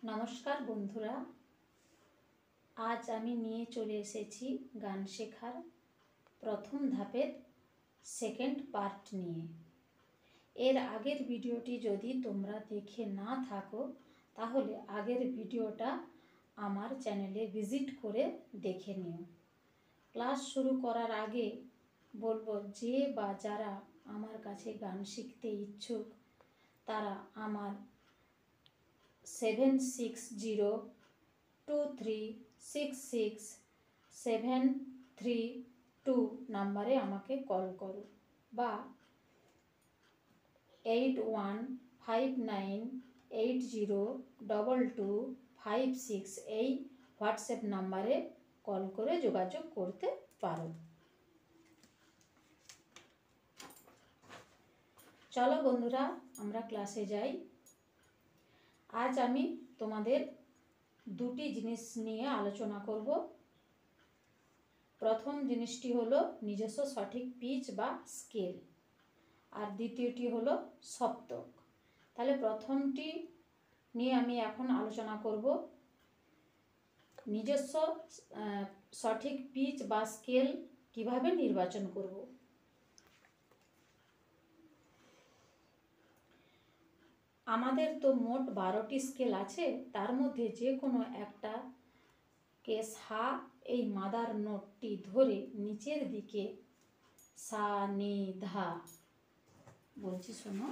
नमस्कार बंधुरा आज आमी निये चले एसेछि गान शेखार प्रथम धापेर सेकेंड पार्ट निये। एर आगेर भिडियोटी यदि तोमरा देखे ना थाको ताहले आगेर भिडियोटा आमार चैनेले भिजिट करे देखे निओ। क्लास शुरू करार आगे बोलबो जे बा जारा आमार काछे गान शिखते इच्छुक तारा आमार 7602366732 नम्बरे आमाके कल करो बा 8159802256 এই হোয়াটসঅ্যাপ নাম্বারে কল করে যোগাযোগ করতে পারো। চলো বন্ধুরা আমরা ক্লাসে যাই। आज आमी तोमादेर दुटी जिनिस निये आलोचना करब। प्रथम जिनिसटी हलो निजस्व सठिक पिच बा स्केल और द्वितीयटी हलो सप्तक। ताहले प्रथमटी निये आमी एखन आलोचना करब निजस्व सठिक पिच बा स्केल किभाबे निर्वाचन करब। आमादेर तो मोट 12टी स्केल आछे तार मध्य जे कोनो एकटा के सा এই মাদার নোটটি ধরে নিচের দিকে সা নি ধা বলছি শোনো।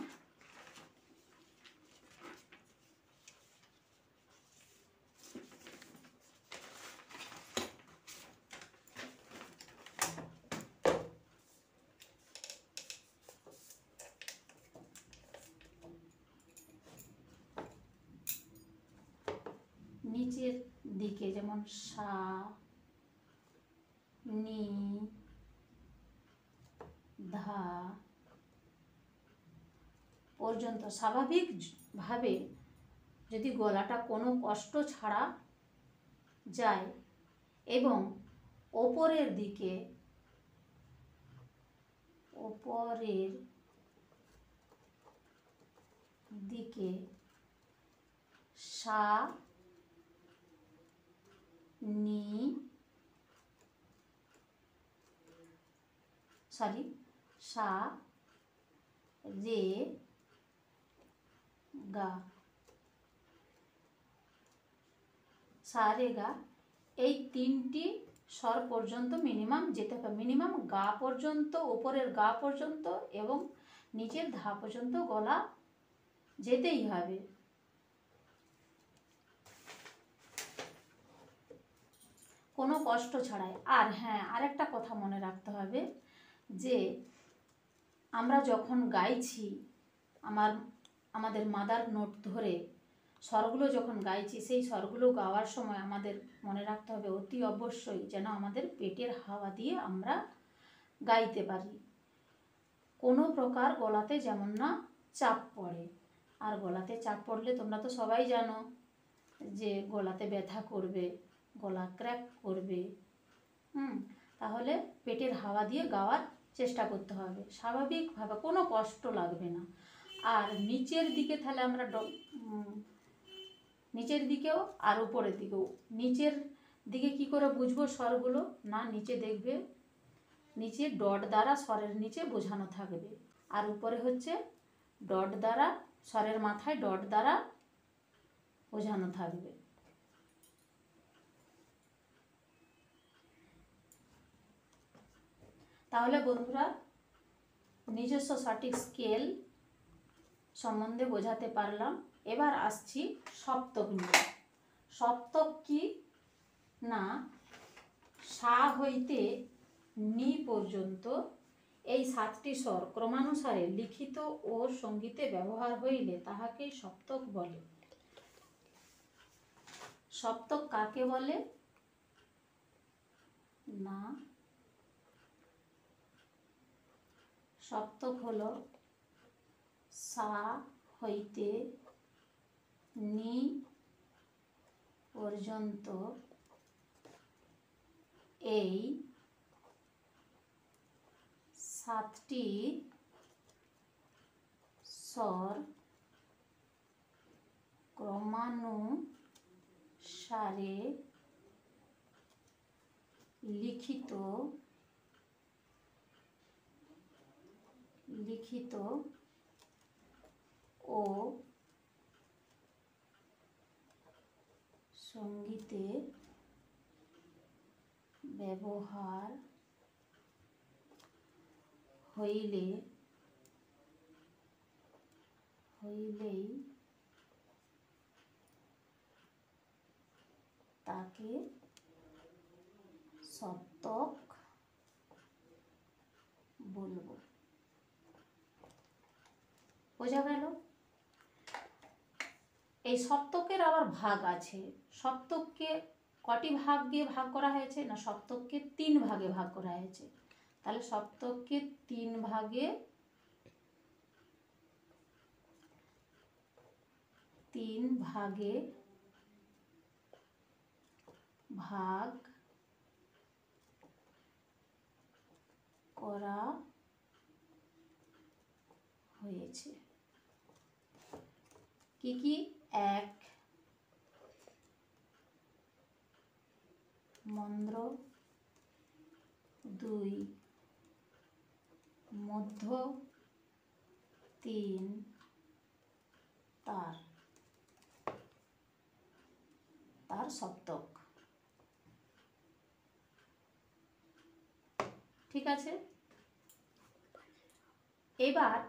नीचेर दिके जेमन सा नी धा पर्यन्त स्वाभाविक भावे यदि गलाटा कोनो कष्ट छाड़ा जाए एवं ओपरेर दिके सा नी सॉरी सा रे गा सा रे गा এই তিনটি স্বর পর্যন্ত মিনিমাম যেতে হবে। মিনিমাম গা পর্যন্ত উপরের গা পর্যন্ত এবং নিচের ধা পর্যন্ত গলা যেতেই হবে। কোনো কষ্ট ছাড়াই। আর হ্যাঁ আরেকটা কথা মনে রাখতে হবে যে আমরা যখন গাইছি আমাদের মাদার নোট ধরে স্বরগুলো যখন গাইছি সেই স্বরগুলো গাওয়ার সময় আমাদের মনে রাখতে হবে অতি অবশ্যই যেন আমাদের পেটের হাওয়া দিয়ে আমরা গাইতে পারি। কোনো প্রকার গলাতে যেমন না চাপ পড়ে। আর গলাতে চাপ পড়লে তোমরা তো সবাই জানো যে গলাতে ব্যথা করবে, গলা ক্র্যাক করবে। তাহলে পেটের হাওয়া দিয়ে গাওয়ার চেষ্টা করতে হবে স্বাভাবিকভাবে, কোনো কষ্ট লাগবে না। আর নিচের দিকে তাহলে আমরা নিচের দিকেও আর উপরের দিকেও, নিচের দিকে কি করে বুঝবো স্বরগুলো না নিচে দেখবে নিচে ডট দ্বারা স্বরের নিচে বোঝানো থাকবে আর উপরে হচ্ছে ডট দ্বারা স্বরের মাথায় ডট দ্বারা বোঝানো থাকবে। তাহলে বন্ধুরা নিজস্ব সঠিক স্কেল সম্বন্ধে বোঝাতে পারলাম। এবার আসছি সপ্তক নিয়ে। সপ্তক কি না সা হইতে নি পর্যন্ত এই 7টি স্বর ক্রমানুসারে লিখিত ও সঙ্গীতে ব্যবহার হইলে তাহাকে সপ্তক বলে। সপ্তক কাকে বলে না সপ্তক হলো সা হইতে নি পর্যন্ত এই 7টি স্বর ক্রমানুসারে সারে লিখিত ও সঙ্গীতে ব্যবহার হইলেই তাকে সপ্তক বলবো। বোঝা গেল? এই সপ্তকের আবার ভাগ আছে। সপ্তককে কটি ভাগে ভাগ করা হয়েছে? না, সপ্তককে 3 ভাগে ভাগ করা হয়েছে। তাহলে সপ্তককে 3 ভাগে ভাগ করা হয়েছে। কি কি? 1 মন্দ্র, 2 মধ্য, 3 তার সপ্তক। ঠিক আছে? এবার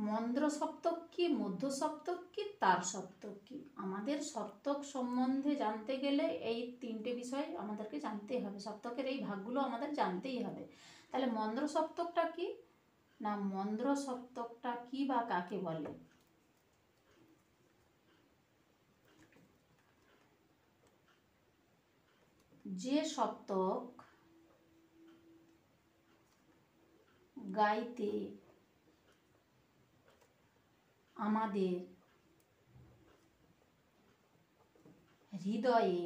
মন্দ্র সপ্তক কি, মধ্য সপ্তক কি, তার সপ্তক কি? আমাদের সপ্তক সম্বন্ধে জানতে গেলে এই 3টে বিষয় আমাদেরকে জানতেই হবে। সপ্তকের এই ভাগগুলো আমাদের জানতেই হবে। তাহলে মন্দ্র সপ্তকটা কি? না, মন্দ্র সপ্তকটা কি বা কাকে বলে? যে সপ্তক গাইতে আমাদের হৃদয়ে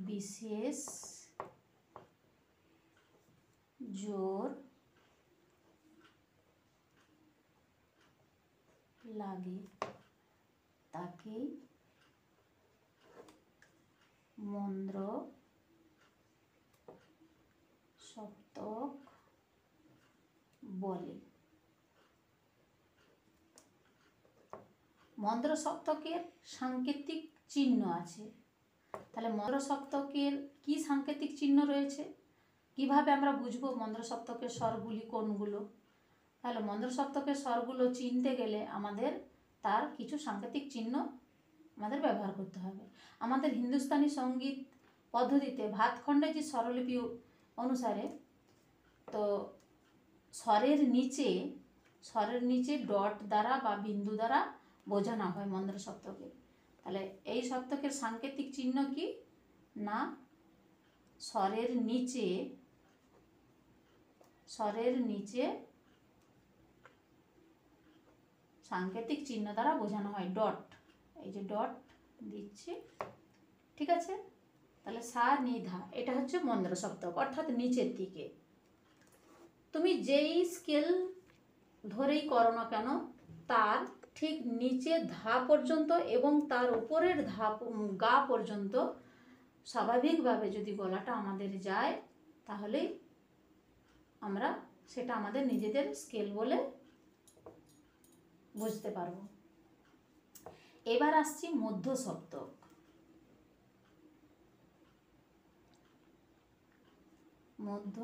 বিশেষ জোর লাগে তাকেই মন্দ্র সপ্তক বলে। মন্দ্র সপ্তকের সাংকেতিক চিহ্ন আছে। তাহলে মন্দ্র সপ্তকের কি সাংকেতিক চিহ্ন রয়েছে? কিভাবে আমরা বুঝবো মন্দ্র সপ্তকের স্বরগুলি কোনগুলো? তাহলে মন্দ্র সপ্তকের স্বরগুলো চিনতে গেলে আমাদের তার কিছু সাংকেতিক চিহ্ন আমাদের ব্যবহার করতে হবে। আমাদের হিন্দুস্তানি সঙ্গীত পদ্ধতিতে ভাতখণ্ডের যে স্বরলিপি অনুসারে তো স্বরের নিচে ডট দ্বারা বা বিন্দু দ্বারা বোঝানো হয় মন্দ্র সপ্তকে। তাহলে এই সপ্তকের সাংকেতিক চিহ্ন কি? না, স্বরের নিচে সাংকেতিক চিহ্ন দ্বারা বোঝানো হয়, ডট। এই যে ডট দিচ্ছি, ঠিক আছে? তাহলে সা নি ধা, এটা হচ্ছে মন্দ্র সপ্তক, অর্থাৎ নিচের দিকে। তুমি যেই স্কেল ধরেই করো না কেন, তার ঠিক নিচে ধা পর্যন্ত এবং তার উপরের গা পর্যন্ত স্বাভাবিকভাবে যদি গলাটা আমাদের যায়, তাহলে আমরা সেটা আমাদের নিজেদের স্কেল বলে বুঝতে পারবো। এবার আসছি মধ্য সপ্তক। মধ্য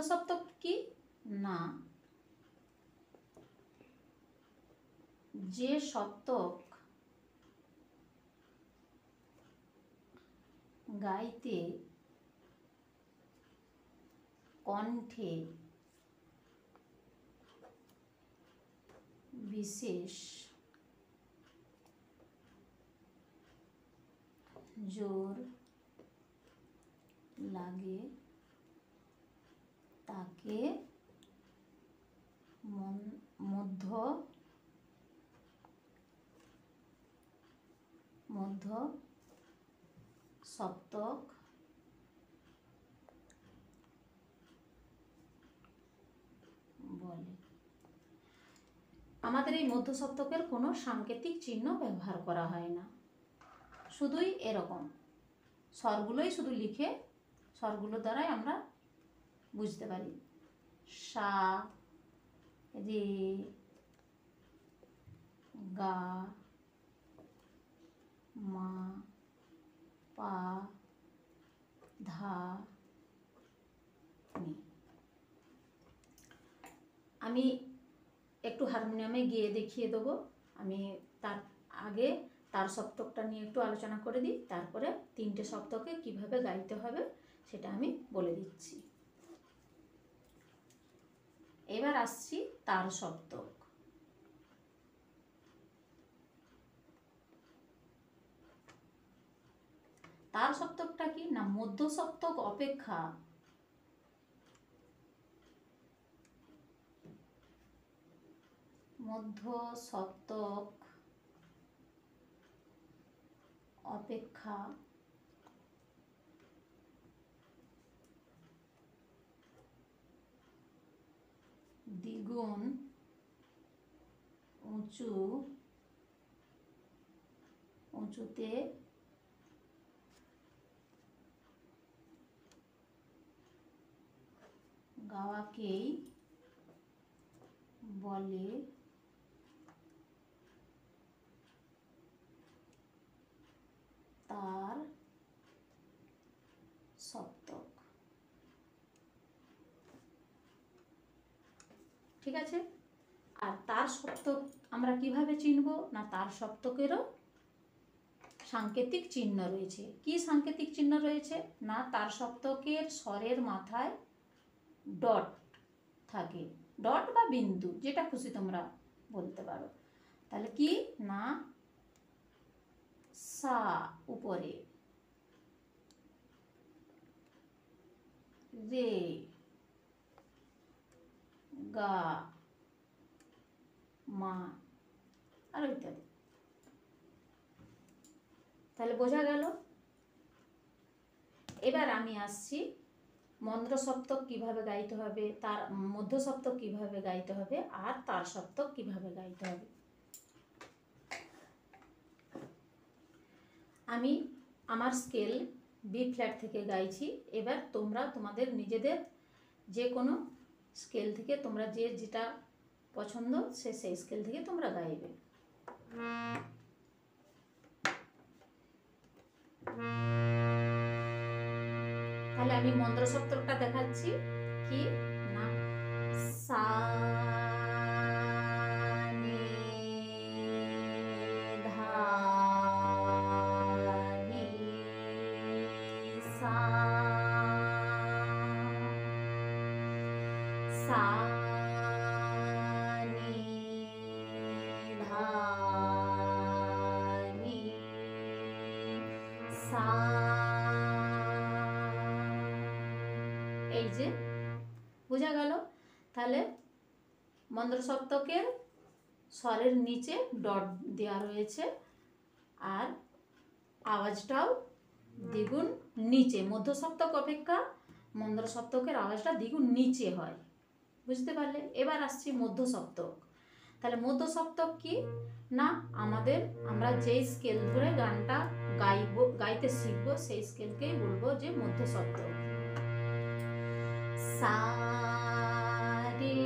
সপ্তক কি? না, যে সপ্তক গাইতে কণ্ঠে বিশেষ জোর লাগে তাকে মধ্য সপ্তক বলে। আমাদের এই মধ্য সপ্তকের কোনো সাংকেতিক চিহ্ন ব্যবহার করা হয় না, শুধুই এরকম স্বরগুলোই শুধু লিখে স্বরগুলোর দ্বারাই আমরা বুঝতে পারি। সা, রে, গা, মা, পা, ধা, নি। আমি একটু হারমোনিয়ামে গিয়ে দেখিয়ে দেবো। আমি তার আগে তার সপ্তকটা নিয়ে একটু আলোচনা করে দিই, তারপরে 3টে সপ্তকে কিভাবে গাইতে হবে সেটা আমি বলে দিচ্ছি। এবার আসছি তার সপ্তক। তার সপ্তকটা কি না, মধ্য সপ্তক অপেক্ষা মধ্য সপ্তক অপেক্ষা দ্বিগুণ উঁচুতে গাওয়াকেই বলে তার সপ্তক। ঠিক আছে। আর তার সপ্তক আমরা কিভাবে চিনব না, তার সপ্তকেরও সাংকেতিক চিহ্ন রয়েছে। কি সাংকেতিক চিহ্ন রয়েছে না, তার সপ্তকের স্বরের মাথায় ডট থাকে, ডট বা বিন্দু যেটা খুশি তোমরা বলতে পারো। তাহলে কি না, সা উপরে, রে, গা, মা, আর ইত্যাদি। তাহলে বোঝা গেল। এবার আমি আসছি মন্দ্র সপ্তক কিভাবে গাইতে হবে, তার মধ্য সপ্তক কিভাবে গাইতে হবে, আর তার সপ্তক কিভাবে গাইতে হবে। আমি আমার স্কেল বি ফ্ল্যাট থেকে গাইছি। এবার তোমরা তোমাদের নিজেদের যে কোনো স্কেল থেকে তোমরা যে যেটা পছন্দ সেই স্কেল থেকে তোমরা গাইবে। তাহলে আমি মন্ত্র সপ্তকটা দেখাচ্ছি। কি না, সা, নি, ধা, নি, সা, সা, নি, ধা, নি, সা। এই যে বোঝা গেল। তাহলে মন্দ্র সপ্তকের স্বরের নিচে ডট দেওয়া রয়েছে, আর আওয়াজটাও দ্বিগুণ নিচে। মধ্য সপ্তক অপেক্ষা মন্দ্র সপ্তকের আওয়াজটা দ্বিগুণ নিচে হয়, বুঝতে পারলে। এবার আসছি মধ্য সপ্তক। তাহলে মধ্য সপ্তক কি না, আমরা যেই স্কেল ধরে গানটা গাইতে শিখবো সেই স্কেলকেই বলবো যে মধ্য সপ্তক। সা, রে,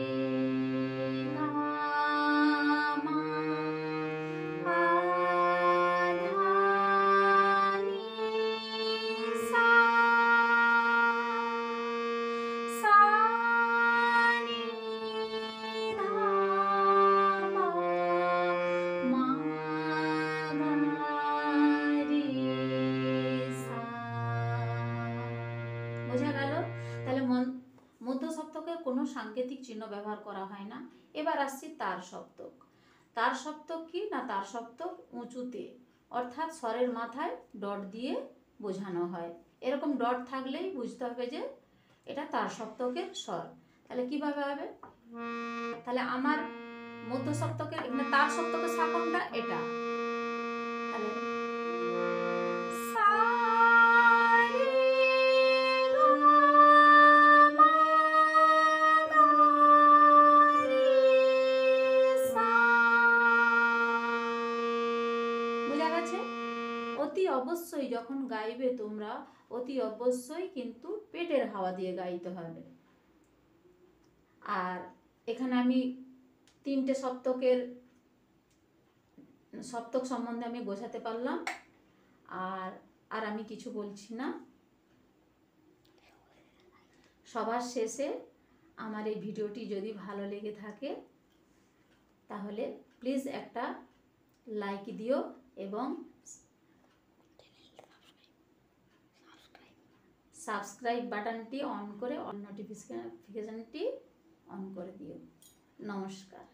গা, মা, পা, ধা, নি, সা, সা, নি, ধা, পা, মা, গা, রে, সা। বোঝা গেল। তাহলে মধ্য সপ্তকের কোনো সাংকেতিক চিহ্ন ব্যবহার করা হয় না। এবার আসছি তার সপ্তক। তার সপ্তক কি না, তার সপ্তক উঁচুতে, অর্থাৎ স্বরের মাথায় ডট দিয়ে বোঝানো হয়। এরকম ডট থাকলেই বুঝতে হবে যে এটা তার সপ্তকের স্বর। তাহলে কিভাবে হবে, তাহলে আমার মধ্য সপ্তকের এখানে তার সপ্তকের সা কোনটা, এটা। তাহলে সা, রে, গা, মা, গা, রে, সা। অবশ্যই যখন গাইবে তোমরা অতি অবশ্যই কিন্তু পেটের হাওয়া দিয়ে গাইতে হবে। আর এখানে আমি 3টে সপ্তক সম্বন্ধে আমি বোঝাতে পারলাম। আর আর আমি কিছু বলছি না। সবার শেষে আমার এই ভিডিওটি যদি ভালো লেগে থাকে তাহলে প্লিজ একটা লাইক দিও এবং সাবস্ক্রাইব বাটনটি অন করে অল নোটিফিকেশনটি অন করে দিও। নমস্কার।